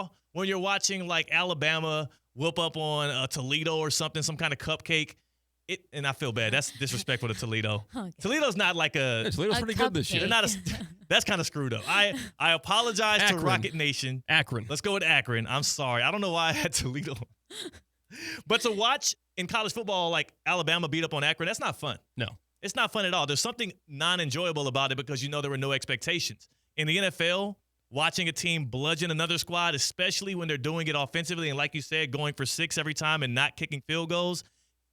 football when you're watching like Alabama whoop up on Toledo or something, some kind of cupcake. And I feel bad. That's disrespectful to Toledo. Okay. Toledo's not like Toledo's pretty good this year. They're not that's kind of screwed up. I apologize Akron. to Rocket Nation. Akron. Let's go with Akron. I'm sorry. I don't know why I had Toledo. But to watch in college football like Alabama beat up on Akron, that's not fun. No. It's not fun at all. There's something non-enjoyable about it because you know there were no expectations. In the NFL, watching a team bludgeon another squad, especially when they're doing it offensively and like you said, going for 6 every time and not kicking field goals,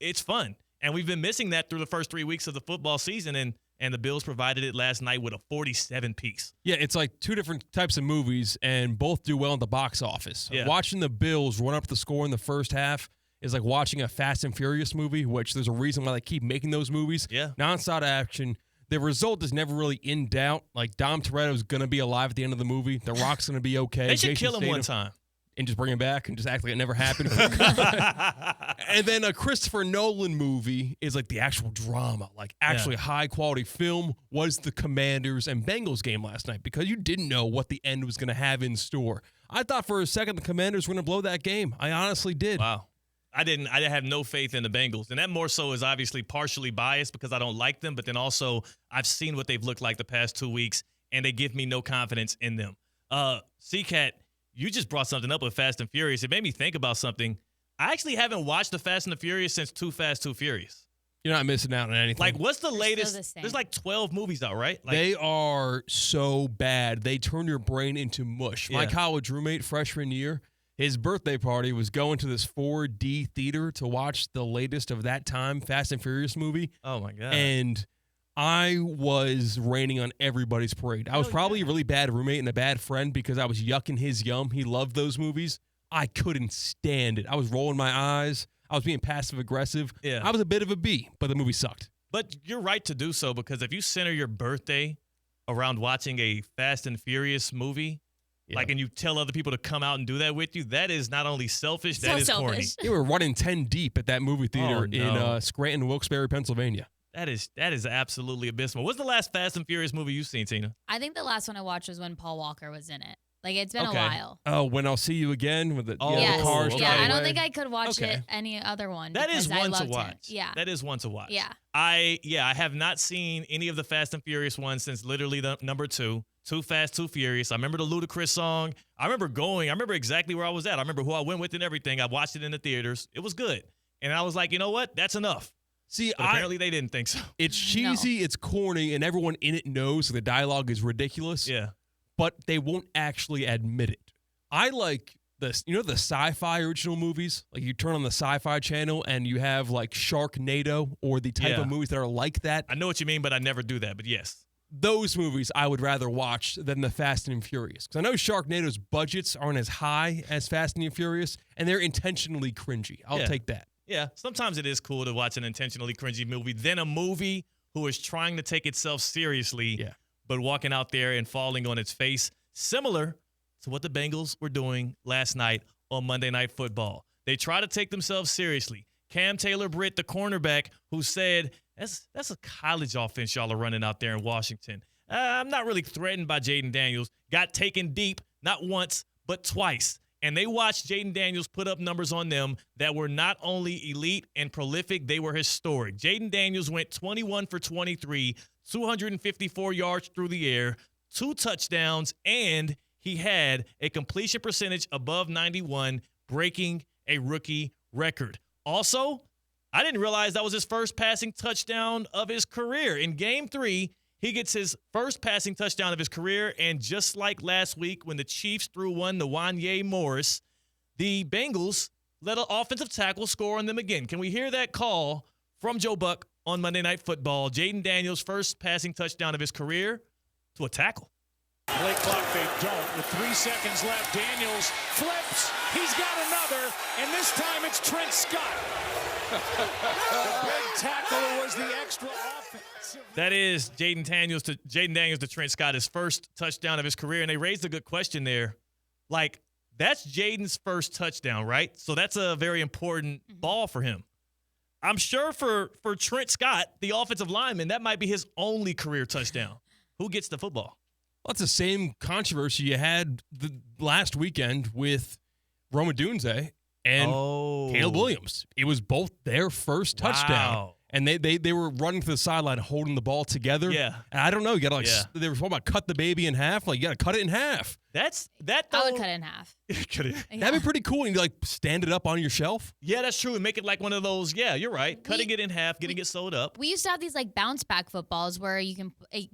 it's fun. And we've been missing that through the first 3 weeks of the football season, and the Bills provided it last night with a 47-piece. Yeah, it's like two different types of movies, and both do well in the box office. Yeah. Watching the Bills run up the score in the first half is like watching a Fast and Furious movie, which there's a reason why they keep making those movies. Yeah. Non-stop action. The result is never really in doubt. Like, Dom Toretto's going to be alive at the end of the movie. The Rock's going to be okay. They should Jason kill him one Statham- time. And just bring him back and just act like it never happened. And then a Christopher Nolan movie is like the actual drama, like actually high-quality film was the Commanders and Bengals game last night because you didn't know what the end was going to have in store. I thought for a second the Commanders were going to blow that game. I honestly did. Wow. I have no faith in the Bengals. And that more so is obviously partially biased because I don't like them, but then also I've seen what they've looked like the past 2 weeks, and they give me no confidence in them. C-Katt, you just brought something up with Fast and Furious. It made me think about something. I actually haven't watched the Fast and the Furious since Too Fast, Too Furious. You're not missing out on anything. Like, what's the They're latest? still the same. There's like 12 movies out, right? Like, they are so bad. They turn your brain into mush. My Yeah. college roommate, freshman year, his birthday party was going to this 4D theater to watch the latest of that time Fast and Furious movie. oh, my God. And I was raining on everybody's parade. I was probably a really bad roommate and a bad friend because I was yucking his yum. He loved those movies. I couldn't stand it. I was rolling my eyes. I was being passive-aggressive. Yeah. I was a bit of a B, but the movie sucked. But you're right to do so because if you center your birthday around watching a Fast and Furious movie, like, and you tell other people to come out and do that with you, that is not only selfish, that is corny. They were running 10 deep at that movie theater no. in Scranton, Wilkes-Barre, Pennsylvania. That is absolutely abysmal. What's the last Fast and Furious movie you've seen, Tina? I think the last one I watched was when Paul Walker was in it. Like, it's been Okay. a while. Oh, When I'll See You Again with the, Oh, Yes. the cars okay. Yeah, drive I don't away. think I could watch Okay. it any other one. That is because I one to loved him. watch. Yeah. That is one to watch. Yeah. I have not seen any of the Fast and Furious ones since literally the number 2, Too Fast, Too Furious. I remember the Ludacris song. I remember exactly where I was at. I remember who I went with and everything. I watched it in the theaters. It was good. And I was like, you know what? That's enough. See, But apparently they didn't think so. it's cheesy, it's corny, and everyone in it knows the dialogue is ridiculous. Yeah. But they won't actually admit it. I like this. You know the sci-fi original movies? Like you turn on the sci-fi channel and you have like Sharknado or the type Yeah. of movies that are like that. I know what you mean, but I never do that. But yes. Those movies I would rather watch than the Fast and Furious. Because I know Sharknado's budgets aren't as high as Fast and Furious, and they're intentionally cringy. I'll Yeah. take that. Yeah, sometimes it is cool to watch an intentionally cringy movie than a movie who is trying to take itself seriously, but walking out there and falling on its face, similar to what the Bengals were doing last night on Monday Night Football. They try to take themselves seriously. Cam Taylor-Britt, the cornerback, who said, that's a college offense y'all are running out there in Washington. I'm not really threatened by Jayden Daniels. Got taken deep, not once, but twice. And they watched Jayden Daniels put up numbers on them that were not only elite and prolific, they were historic. Jayden Daniels went 21 for 23, 254 yards through the air, 2 touchdowns, and he had a completion percentage above 91, breaking a rookie record. Also, I didn't realize that was his first passing touchdown of his career. In Game 3, he gets his first passing touchdown of his career, and just like last week when the Chiefs threw one to Wanye Morris, the Bengals let an offensive tackle score on them again. Can we hear that call from Joe Buck on Monday Night Football? Jayden Daniels' first passing touchdown of his career to a tackle. Play clock, they don't. With 3 seconds left, Daniels flips. He's got another, and this time it's Trent Scott. The big tackle was the extra offensive. That is Jayden Daniels to Trent Scott, his first touchdown of his career. And they raised a good question there. Like, that's Jayden's first touchdown, right? So that's a very important ball for him. I'm sure for Trent Scott, the offensive lineman, that might be his only career touchdown. Who gets the football? Well, that's the same controversy you had the last weekend with Roma Dunze and Caleb Williams. It was both their first touchdown. And they were running to the sideline holding the ball together. Yeah. And I don't know. You got to they were talking about cut the baby in half. Like, you got to cut it in half. I would cut it in half. That'd be pretty cool. And you like stand it up on your shelf. Yeah, that's true. And make it like one of those. Yeah, you're right. Cutting it in half, getting it sewed up. We used to have these like bounce back footballs where you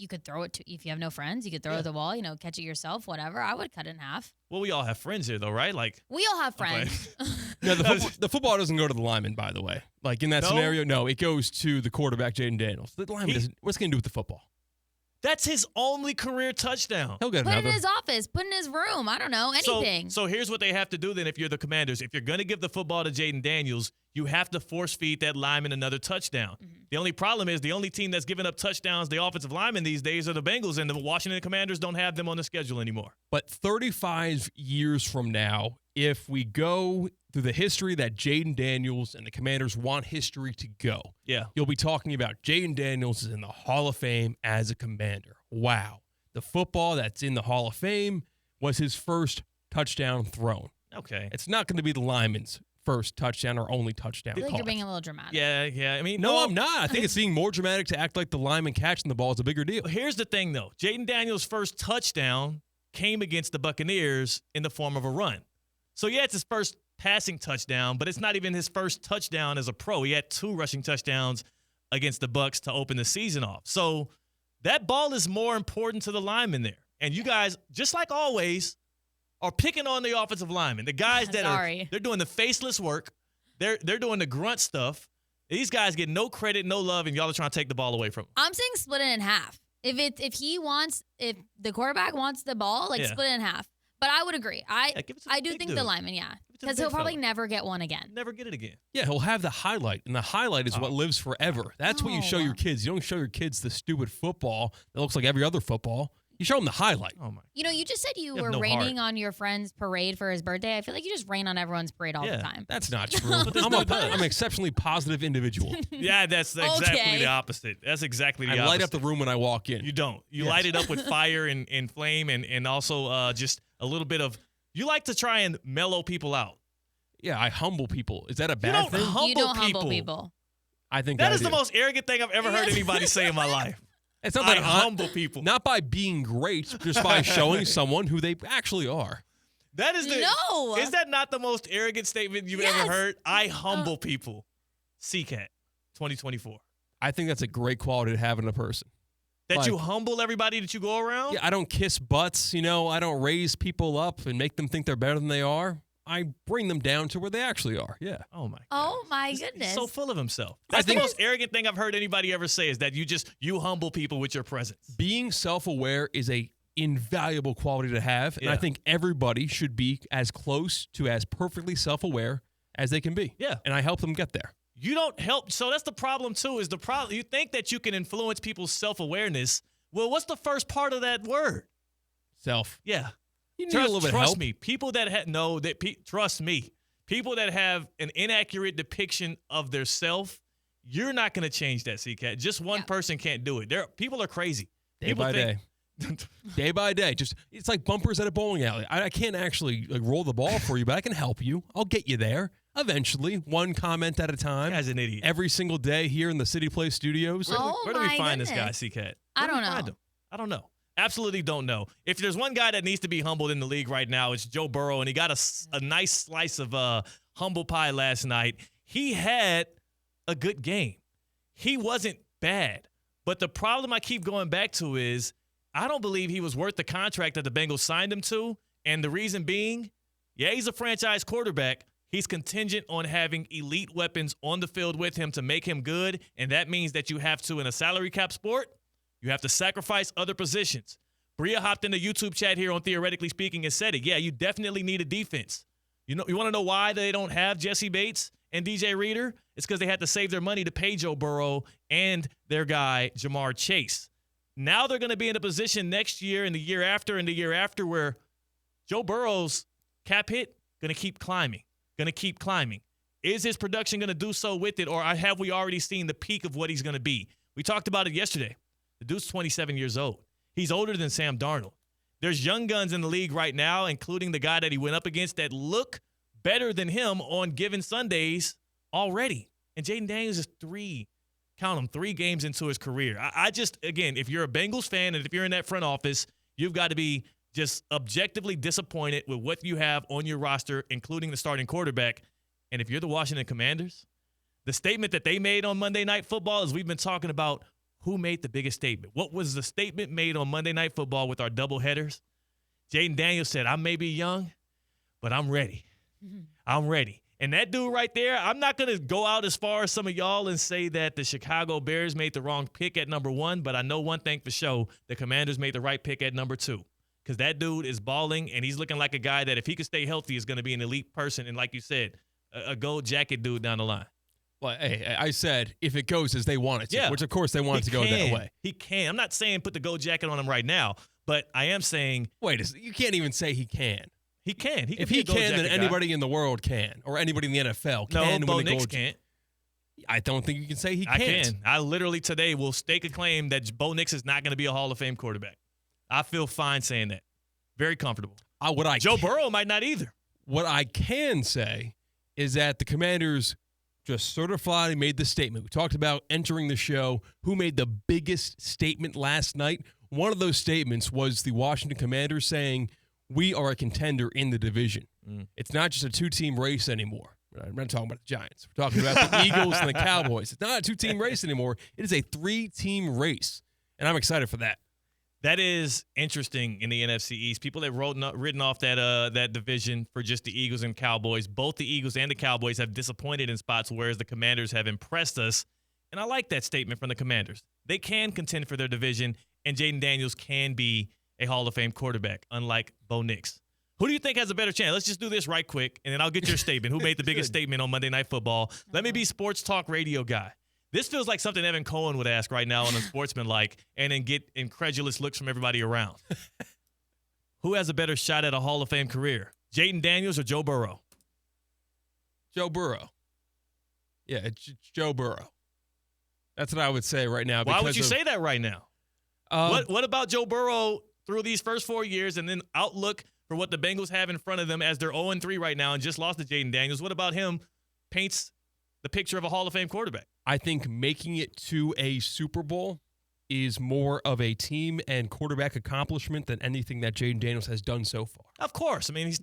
could throw it to, if you have no friends, you could throw it at the wall, catch it yourself, whatever. I would cut it in half. Well, we all have friends here though, right? Like we all have friends. Okay. No, the football doesn't go to the lineman, by the way. Like in that scenario, no, it goes to the quarterback, Jayden Daniels. The lineman doesn't. What's he going to do with the football? That's his only career touchdown. He'll get Put another. it in his office. Put it in his room. I don't know. Anything. So here's what they have to do then if you're the Commanders. If you're going to give the football to Jayden Daniels, you have to force feed that lineman another touchdown. Mm-hmm. The only problem is the only team that's giving up touchdowns, the offensive linemen these days, are the Bengals, and the Washington Commanders don't have them on the schedule anymore. But 35 years from now, if we go through the history that Jayden Daniels and the Commanders want history to go, you'll be talking about Jayden Daniels is in the Hall of Fame as a Commander. Wow. The football that's in the Hall of Fame was his first touchdown thrown. Okay. It's not going to be the lineman's first touchdown or only touchdown. I feel like you're being a little dramatic. Yeah. I mean, no, I'm not. I think it's being more dramatic to act like the lineman catching the ball is a bigger deal. Here's the thing, though. Jayden Daniels' first touchdown came against the Buccaneers in the form of a run. So, it's his first passing touchdown, but it's not even his first touchdown as a pro. He had 2 rushing touchdowns against the Bucs to open the season off. So that ball is more important to the lineman there. And you guys, just like always, are picking on the offensive linemen. The guys that they're doing the faceless work. They're doing the grunt stuff. These guys get no credit, no love, and y'all are trying to take the ball away from them. I'm saying split it in half. If the quarterback wants the ball, split it in half. But I would agree. I do think the lineman, because he'll probably never get one again. Never get it again. Yeah, he'll have the highlight, and the highlight is what lives forever. That's what you show your kids. You don't show your kids the stupid football that looks like every other football. You show them the highlight. Oh my! You just said you were raining on your friend's parade for his birthday. I feel like you just rain on everyone's parade all the time. That's not true. I'm an exceptionally positive individual. Yeah, that's exactly the opposite. That's exactly the opposite. I light up the room when I walk in. You don't. You light it up with fire and flame and also just a little bit of. You like to try and mellow people out. Yeah, I humble people. Is that a bad thing? You don't humble people. I think that is the most arrogant thing I've ever heard anybody say in my life. It's not I humble people. Not by being great, just by showing someone who they actually are. That is No. Is that not the most arrogant statement you've ever heard? I humble people. C-Katt, 2024. I think that's a great quality to have in a person. That you humble everybody that you go around? Yeah, I don't kiss butts, I don't raise people up and make them think they're better than they are. I bring them down to where they actually are. Yeah. Oh, my God. Oh, my goodness. He's so full of himself. That's the most arrogant thing I've heard anybody ever say is that you humble people with your presence. Being self-aware is a invaluable quality to have, and I think everybody should be as close to as perfectly self-aware as they can be. Yeah. And I help them get there. You don't help. So that's the problem, too, is the problem. You think that you can influence people's self-awareness. Well, what's the first part of that word? Self. Yeah. You need a little bit of help. Trust me. People that trust me. People that have an inaccurate depiction of their self, you're not going to change that, C-Katt. Just one person can't do it. People are crazy. Day by day. Day by day. It's like bumpers at a bowling alley. I can't actually roll the ball for you, but I can help you. I'll get you there eventually, one comment at a time. As an idiot. Every single day here in the City Place studios. Where do we find this guy, C-Katt? I don't know. I don't know. Absolutely don't know. If there's one guy that needs to be humbled in the league right now, it's Joe Burrow, and he got a nice slice of humble pie last night. He had a good game. He wasn't bad. But the problem I keep going back to is I don't believe he was worth the contract that the Bengals signed him to, and the reason being, he's a franchise quarterback. He's contingent on having elite weapons on the field with him to make him good, and that means that you have to, in a salary cap sport, you have to sacrifice other positions. Bria hopped in the YouTube chat here on Theoretically Speaking and said it. Yeah, you definitely need a defense. You want to know why they don't have Jesse Bates and DJ Reader? It's because they had to save their money to pay Joe Burrow and their guy, Jamar Chase. Now they're going to be in a position next year and the year after where Joe Burrow's cap hit going to keep climbing. Is his production going to do so with it, or have we already seen the peak of what he's going to be? We talked about it yesterday. The dude's 27 years old. He's older than Sam Darnold. There's young guns in the league right now, including the guy that he went up against, that look better than him on given Sundays already. And Jayden Daniels is 3 games into his career. I just, again, if you're a Bengals fan and if you're in that front office, you've got to be just objectively disappointed with what you have on your roster, including the starting quarterback. And if you're the Washington Commanders, the statement that they made on Monday Night Football is, we've been talking about who made the biggest statement. What was the statement made on Monday Night Football with our double headers? Jayden Daniels said, I may be young, but I'm ready. I'm ready. And that dude right there, I'm not going to go out as far as some of y'all and say that the Chicago Bears made the wrong pick at number 1, but I know one thing for sure, the Commanders made the right pick at number 2. Because that dude is balling, and he's looking like a guy that if he could stay healthy is going to be an elite person. And like you said, a gold jacket dude down the line. Well, hey, I said if it goes as they want it to, which of course they want it to go that way. He can. I'm not saying put the gold jacket on him right now, but I am saying. Wait, you can't even say he can. He can. If he can, then anybody in the world can, or anybody in the NFL can. No, Bo Nix can't. I don't think you can say he can't. I can. I literally today will stake a claim that Bo Nix is not going to be a Hall of Fame quarterback. I feel fine saying that. Very comfortable. Joe Burrow might not either. What I can say is that the Commanders just certified and made the statement. We talked about entering the show, who made the biggest statement last night. One of those statements was the Washington Commanders saying, we are a contender in the division. It's not just a 2-team race anymore. We're not talking about the Giants. We're talking about the Eagles and the Cowboys. It's not a 2-team race anymore. It is a 3-team race, and I'm excited for that. That is interesting in the NFC East. People have written off that division for just the Eagles and Cowboys. Both the Eagles and the Cowboys have disappointed in spots, whereas the Commanders have impressed us. And I like that statement from the Commanders. They can contend for their division, and Jayden Daniels can be a Hall of Fame quarterback, unlike Bo Nix. Who do you think has a better chance? Let's just do this right quick, and then I'll get your statement. Who made the biggest statement on Monday Night Football? Let me be sports talk radio guy. This feels like something Evan Cohen would ask right now on Unsportsmanlike, and then get incredulous looks from everybody around. Who has a better shot at a Hall of Fame career? Jayden Daniels or Joe Burrow? Joe Burrow. Yeah, it's Joe Burrow. That's what I would say right now. Why would you say that right now? What about Joe Burrow through these first 4 years, and then outlook for what the Bengals have in front of them as they're 0-3 right now and just lost to Jayden Daniels? What about him paints the picture of a Hall of Fame quarterback? I think making it to a Super Bowl is more of a team and quarterback accomplishment than anything that Jayden Daniels has done so far. Of course. I mean, he's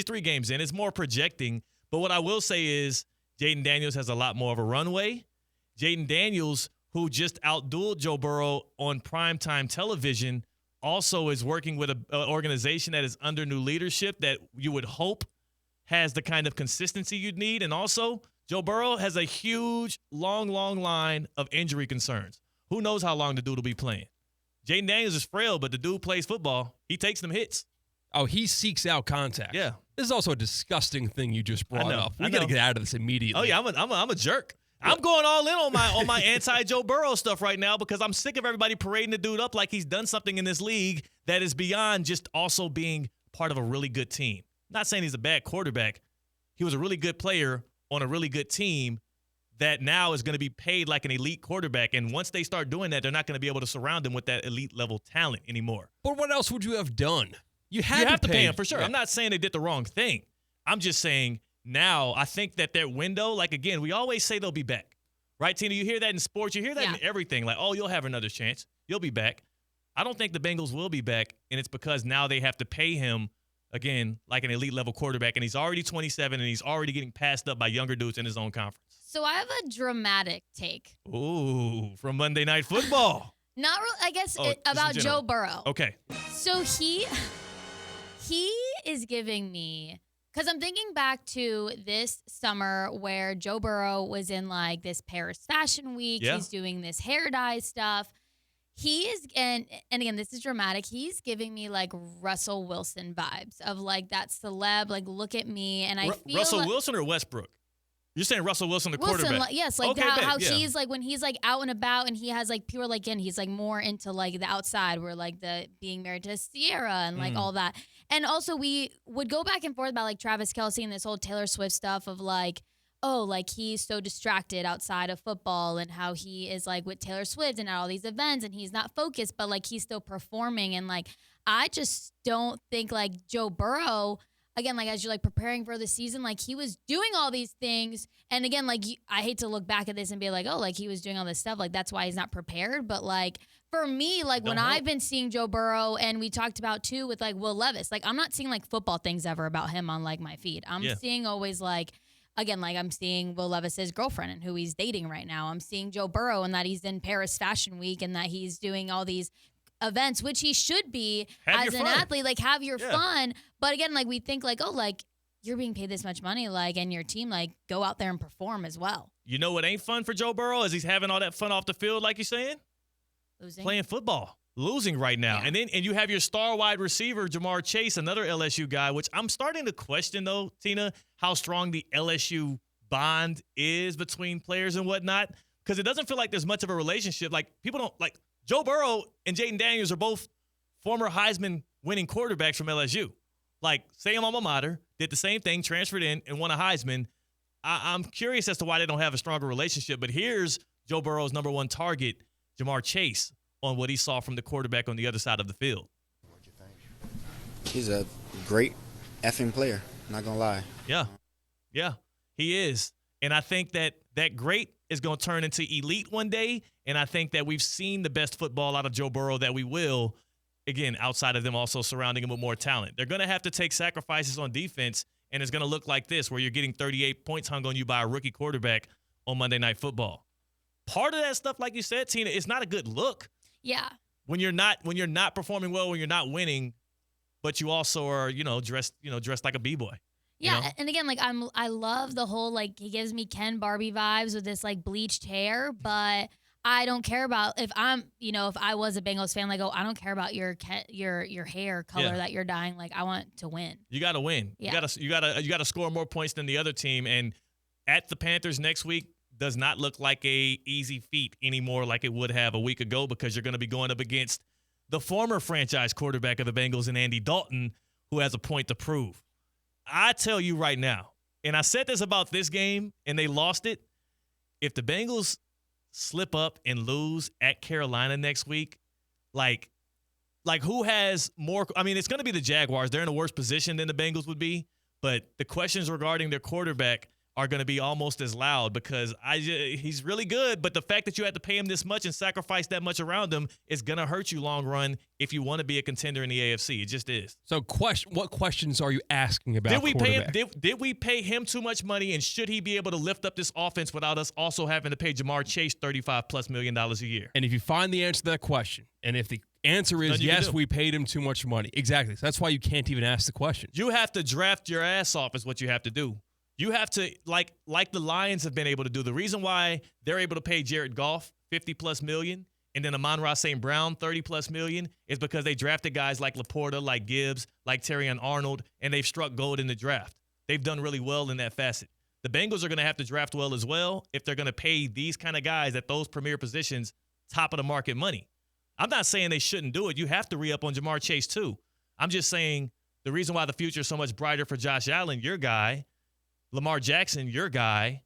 three games in. It's more projecting. But what I will say is Jayden Daniels has a lot more of a runway. Jayden Daniels, who just outdueled Joe Burrow on primetime television, also is working with an organization that is under new leadership that you would hope has the kind of consistency you'd need. And also, Joe Burrow has a huge, long line of injury concerns. Who knows how long the dude will be playing? Jayden Daniels is frail, but the dude plays football. He takes them hits. Oh, he seeks out contact. Yeah. This is also a disgusting thing you just brought up. We got to get out of this immediately. Oh, yeah, I'm a jerk. I'm going all in on my anti-Joe Burrow stuff right now because I'm sick of everybody parading the dude up like he's done something in this league that is beyond just also being part of a really good team. Not saying he's a bad quarterback. He was a really good player on a really good team that now is going to be paid like an elite quarterback. And once they start doing that, they're not going to be able to surround him with that elite level talent anymore. But what else would you have done? You have to pay him for sure. Yeah. I'm not saying they did the wrong thing. I'm just saying now I think that their window, like again, we always say they'll be back. Right, Tina? You hear that in sports. You hear that in everything. Like, oh, you'll have another chance. You'll be back. I don't think the Bengals will be back, and it's because now they have to pay him again, like an elite level quarterback, and he's already 27, and he's already getting passed up by younger dudes in his own conference. So I have a dramatic take. Ooh, from Monday Night Football. Not really, I guess about Joe Burrow. Okay. So he is giving me, because I'm thinking back to this summer where Joe Burrow was in like this Paris Fashion Week. Yeah. He's doing this hair dye stuff. He is, and again, this is dramatic. He's giving me like Russell Wilson vibes of like that celeb, like look at me, and I feel Russell Wilson or Westbrook. You're saying Russell Wilson, the quarterback? Yes, like okay, how he's like when he's like out and about, and he has like people like in. He's like more into like the outside, where like the being married to Sierra and like all that. And also we would go back and forth about like Travis Kelce and this whole Taylor Swift stuff of like, oh, like he's so distracted outside of football and how he is like with Taylor Swift and at all these events and he's not focused, but like he's still performing. And like, I just don't think like Joe Burrow, again, like as you're like preparing for the season, like he was doing all these things. And again, like I hate to look back at this and be like, oh, like he was doing all this stuff. Like that's why he's not prepared. But like for me, like when I've been seeing Joe Burrow and we talked about too with like Will Levis, like I'm not seeing like football things ever about him on like my feed. I'm seeing always like, again, like I'm seeing Will Levis's girlfriend and who he's dating right now. I'm seeing Joe Burrow and that he's in Paris Fashion Week and that he's doing all these events, which he should be as an athlete, like have your fun. But again, like we think like, oh, like you're being paid this much money, like, and your team, like go out there and perform as well. You know what ain't fun for Joe Burrow is he's having all that fun off the field, like you're saying? Losing. Playing football. Losing right now. Yeah. And you have your star wide receiver, Jamar Chase, another LSU guy, which I'm starting to question though, Tina, how strong the LSU bond is between players and whatnot. Because it doesn't feel like there's much of a relationship. Like people don't like Joe Burrow and Jayden Daniels are both former Heisman winning quarterbacks from LSU. Like, same alma mater, did the same thing, transferred in, and won a Heisman. I'm curious as to why they don't have a stronger relationship. But here's Joe Burrow's number one target, Jamar Chase, on what he saw from the quarterback on the other side of the field. What'd you think? He's a great effing player, not going to lie. Yeah, he is. And I think that great is going to turn into elite one day. And I think that we've seen the best football out of Joe Burrow that we will, again, outside of them also surrounding him with more talent. They're going to have to take sacrifices on defense, and it's going to look like this, where you're getting 38 points hung on you by a rookie quarterback on Monday Night Football. Part of that stuff, like you said, Tina, it's not a good look. Yeah. When you're not performing well, when you're not winning, but you also are, dressed like a B-boy. Yeah, You know? and again, like I love the whole like he gives me Ken Barbie vibes with this like bleached hair, but I don't care about if I was a Bengals fan, like I don't care about your hair color that you're dyeing. Like I want to win. You got to win. Yeah. You got to score more points than the other team, and at the Panthers next week does not look like a easy feat anymore, like it would have a week ago, because you're going to be going up against the former franchise quarterback of the Bengals and Andy Dalton, who has a point to prove. I tell you right now, and I said this about this game, and they lost it. If the Bengals slip up and lose at Carolina next week, like who has more? I mean, it's going to be the Jaguars. They're in a worse position than the Bengals would be, but the questions regarding their quarterback are going to be almost as loud, because he's really good, but the fact that you had to pay him this much and sacrifice that much around him is going to hurt you long run if you want to be a contender in the AFC. It just is. So what questions are you asking about quarterback? Did we pay him too much money, and should he be able to lift up this offense without us also having to pay Jamar Chase $35+ million a year? And if you find the answer to that question, and if the answer is yes, we paid him too much money. Exactly. So that's why you can't even ask the question. You have to draft your ass off is what you have to do. You have to, like the Lions have been able to do. The reason why they're able to pay Jared Goff $50+ million and then Amon-Ra St. Brown $30+ million is because they drafted guys like Laporta, like Gibbs, like Terry and Arnold, and they've struck gold in the draft. They've done really well in that facet. The Bengals are going to have to draft well as well if they're going to pay these kind of guys at those premier positions top of the market money. I'm not saying they shouldn't do it. You have to re-up on Jamar Chase too. I'm just saying the reason why the future is so much brighter for Josh Allen, your guy, Lamar Jackson, your guy,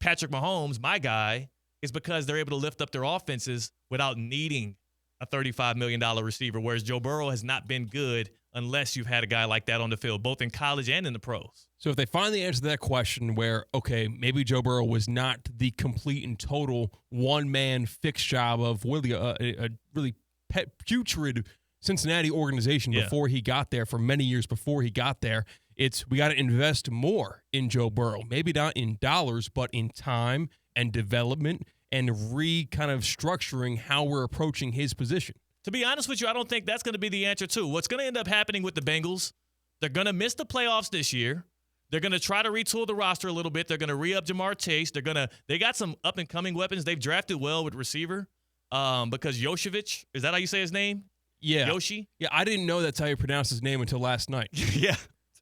Patrick Mahomes, my guy, is because they're able to lift up their offenses without needing a $35 million receiver, whereas Joe Burrow has not been good unless you've had a guy like that on the field, both in college and in the pros. So if they find the answer to that question where, okay, maybe Joe Burrow was not the complete and total one-man fixed job of really a really putrid Cincinnati organization before he got there, for many years before he got there, we got to invest more in Joe Burrow. Maybe not in dollars, but in time and development and kind of structuring how we're approaching his position. To be honest with you, I don't think that's going to be the answer, too. What's going to end up happening with the Bengals, they're going to miss the playoffs this year. They're going to try to retool the roster a little bit. They're going to re-up Jamar Chase. They got some up-and-coming weapons. They've drafted well with receiver because Yoshevich, is that how you say his name? Yeah. Yoshi? Yeah, I didn't know that's how you pronounce his name until last night. Yeah.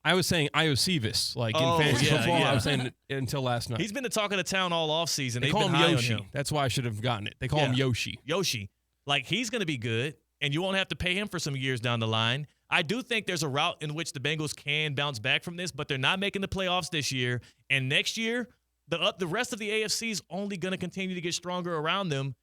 I was saying Iosivas, like in fantasy football. Yeah. I was saying it until last night. He's been the talk of the town all offseason. They call him Yoshi. That's why I should have gotten it. They call him Yoshi. Yoshi. Like, he's going to be good, and you won't have to pay him for some years down the line. I do think there's a route in which the Bengals can bounce back from this, but they're not making the playoffs this year. And next year, the rest of the AFC is only going to continue to get stronger around them.